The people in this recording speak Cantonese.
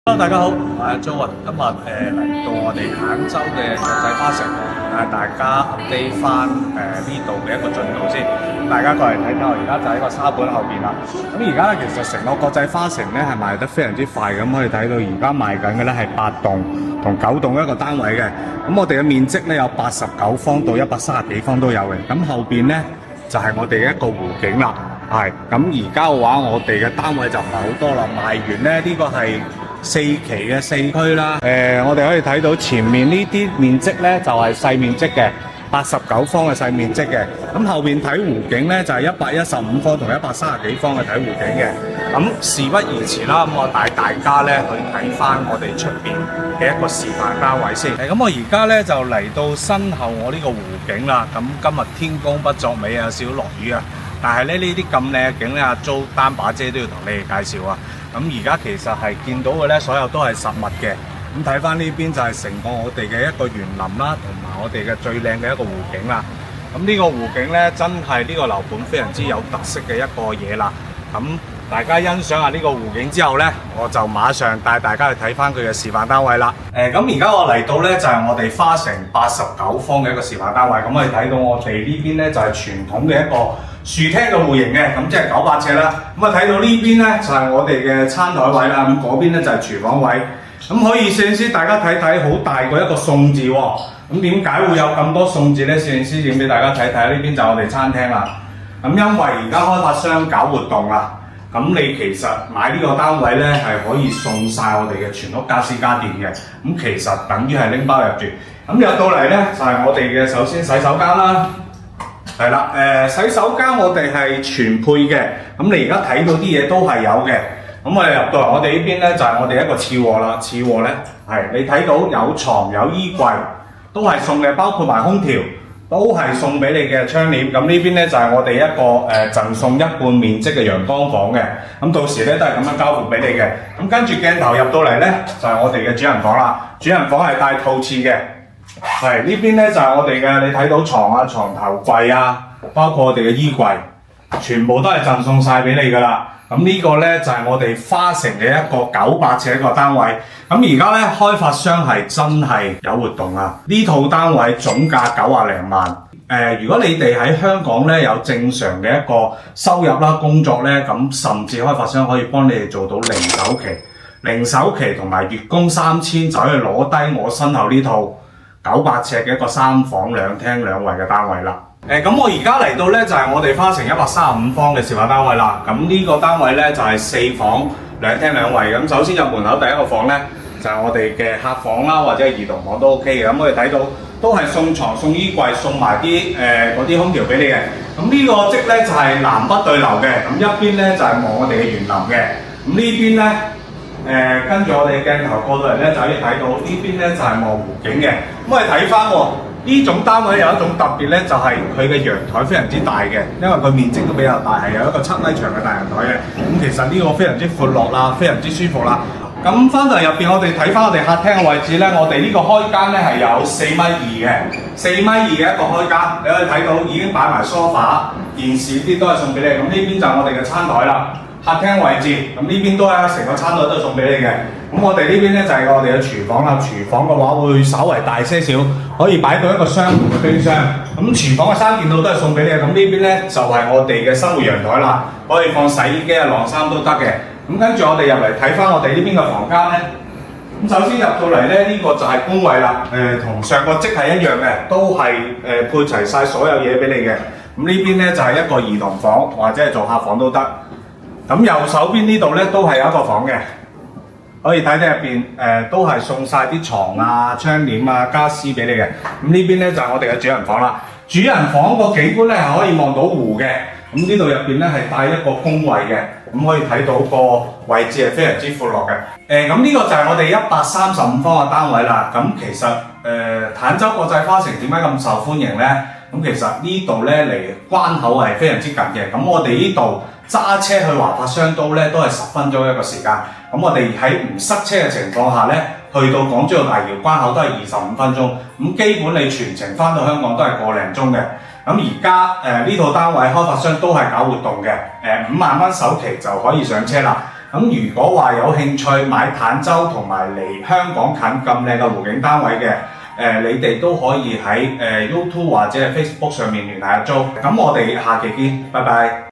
Hello，大家好，我係阿 Jo 啊。今日嚟到我哋坦洲嘅國際花城，大家 update 翻呢度嘅一個進度先。大家過嚟睇睇，我而家就喺個沙盤後邊啦。咁而家咧，其實成個國際花城咧係賣得非常之快，咁可以睇到而家賣緊嘅咧係8棟同9棟一個單位嘅。咁我哋嘅面積咧有89方到130幾方都有嘅。咁後邊咧就係我哋嘅一個湖景啦。係咁而家嘅話，我哋嘅單位就唔係好多啦。賣完咧呢個係4期嘅4區啦，我哋可以睇到前面呢啲面積咧就係細面積嘅89方嘅細面積嘅，咁後邊睇湖景咧就係115方同130幾方嘅睇湖景嘅。咁事不宜遲啦，咁我帶大家咧去睇翻我哋出邊嘅一個示範單位先。咁我而家咧就嚟到身後我呢個湖景啦。咁今日天公不作美啊，有少少落雨啊，但係咧呢啲咁靚嘅景咧，阿 Jo 擔把遮都要同你哋介紹啊。咁而家其實係見到嘅咧，所有都係實物嘅。咁睇翻呢邊就係成個我哋嘅一個園林啦，同埋我哋嘅最靚嘅一個湖景啦。咁呢個湖景咧，真係呢個樓盤非常之有特色嘅一個嘢啦。咁大家欣賞下呢個湖景之後咧，我就馬上帶大家去睇翻佢嘅示範單位啦。咁而家我嚟到咧就係我哋花城89方嘅一個示範單位。咁我哋睇到我哋呢邊咧就係傳統嘅一個樹廳嘅戶型嘅，咁即係900尺啦。咁啊睇到呢邊咧就係我哋嘅餐台位啦，咁嗰邊咧就係廚房位。咁可以攝影師大家睇睇，好大個一個餸字喎。咁點解會有咁多餸字咧？攝影師影俾大家睇睇，呢邊就係我哋餐廳啦。咁因為而家開發商搞活動啦，咁你其實買呢個單位咧係可以送晒我哋嘅全屋家私家電嘅。咁其實等於係拎包入住。咁入到嚟咧就係我哋嘅首先洗手間啦。係啦，洗手間我哋係全配嘅，咁你而家睇到啲嘢都係有嘅。咁我哋入到嚟，我哋呢邊咧就係我哋一個次臥啦。次臥咧係你睇到有床有衣櫃，都係送嘅，包括埋空調都係送俾你嘅窗簾。咁呢邊咧就係我哋一個贈送1半面積嘅陽光房嘅。咁到時咧都係咁樣交付俾你嘅。咁跟住鏡頭入到嚟咧就係我哋嘅主人房啦。主人房係帶套廁嘅。係呢邊咧就係我哋嘅，你睇到床啊、床頭櫃啊，包括我哋嘅衣櫃，全部都係贈送晒俾你噶啦。咁呢個咧就係我哋花城嘅一個900尺一個單位。咁而家咧開發商係真係有活動啊！呢套單位總價90零萬。如果你哋喺香港咧有正常嘅一個收入啦、工作咧，咁甚至開發商可以幫你哋做到零首期同埋月供3000，就可以攞低我身後呢套900尺嘅一個3房2廳2衛嘅單位啦。咁我而家嚟到咧就係我哋花城135方嘅示範單位啦。咁呢個單位咧就係4房2廳2衛。咁首先入門口第一個房咧就係我哋嘅客房啦，或者係兒童房都 OK 嘅。咁我哋睇到都係送床、送衣櫃、送埋啲嗰啲空調俾你嘅。咁呢個則咧就係南北對流嘅。咁一邊咧就係望我哋嘅園林嘅。咁呢邊咧跟住我哋鏡頭過到嚟咧，就可以睇到呢邊咧就係望湖景嘅。咁我哋睇翻呢種單位有一種特別咧，就係佢嘅陽台非常之大嘅，因為佢面積都比較大，係有一個7米長嘅大陽台嘅。咁其實呢個非常之闊落啦，非常之舒服啦。咁翻到嚟入邊，我哋睇翻我哋客廳嘅位置咧，我哋呢個開間咧係有4.2米嘅，4.2米嘅一個開間，你可以睇到已經擺埋梳化、電視啲都係送俾你。咁呢邊就係我哋嘅餐台啦。客廳位置，咁呢邊都係成個餐台都係送俾你嘅。咁我哋呢邊咧就係我哋嘅廚房啦。廚房嘅話會稍為大些少，可以擺到一個雙門嘅冰箱。咁廚房嘅3件套都係送俾你嘅。咁呢邊咧就係我哋嘅生活陽台啦，可以放洗衣機啊、晾衫都得嘅。咁跟住我哋入嚟睇翻我哋呢邊嘅房間咧。咁首先入到嚟咧，呢個就係工位啦。同上個則係一樣嘅，都係配齊晒所有嘢俾你嘅。咁呢邊咧就係一個兒童房，或者係做客房都得。咁右手邊呢度咧都係有一個房嘅，可以睇睇入邊都係送晒啲床啊、窗簾啊、家私俾你嘅。咁呢邊咧就係我哋嘅主人房啦。主人房個景觀咧係可以望到湖嘅。咁呢度入邊咧係帶一個公衛嘅，咁可以睇到個位置係非常之闊落嘅。咁呢個就係我哋135方嘅單位啦。咁其實坦洲國際花城點解咁受歡迎咧？咁其實呢度咧離關口係非常之近嘅。咁我哋呢度揸車去華發商都咧都係10分鐘一個時間。咁我哋喺唔塞車嘅情況下咧，去到港珠澳大橋關口都係25分鐘。咁基本你全程翻到香港都係個零鐘嘅。咁而家呢套單位開發商都係搞活動嘅，5萬蚊首期就可以上車啦。咁咁如果話有興趣買坦洲同埋離香港近咁靚嘅湖景單位嘅，你哋都可以喺YouTube 或者係 Facebook 上面聯繫阿 Jo。咁我哋下期見，拜拜。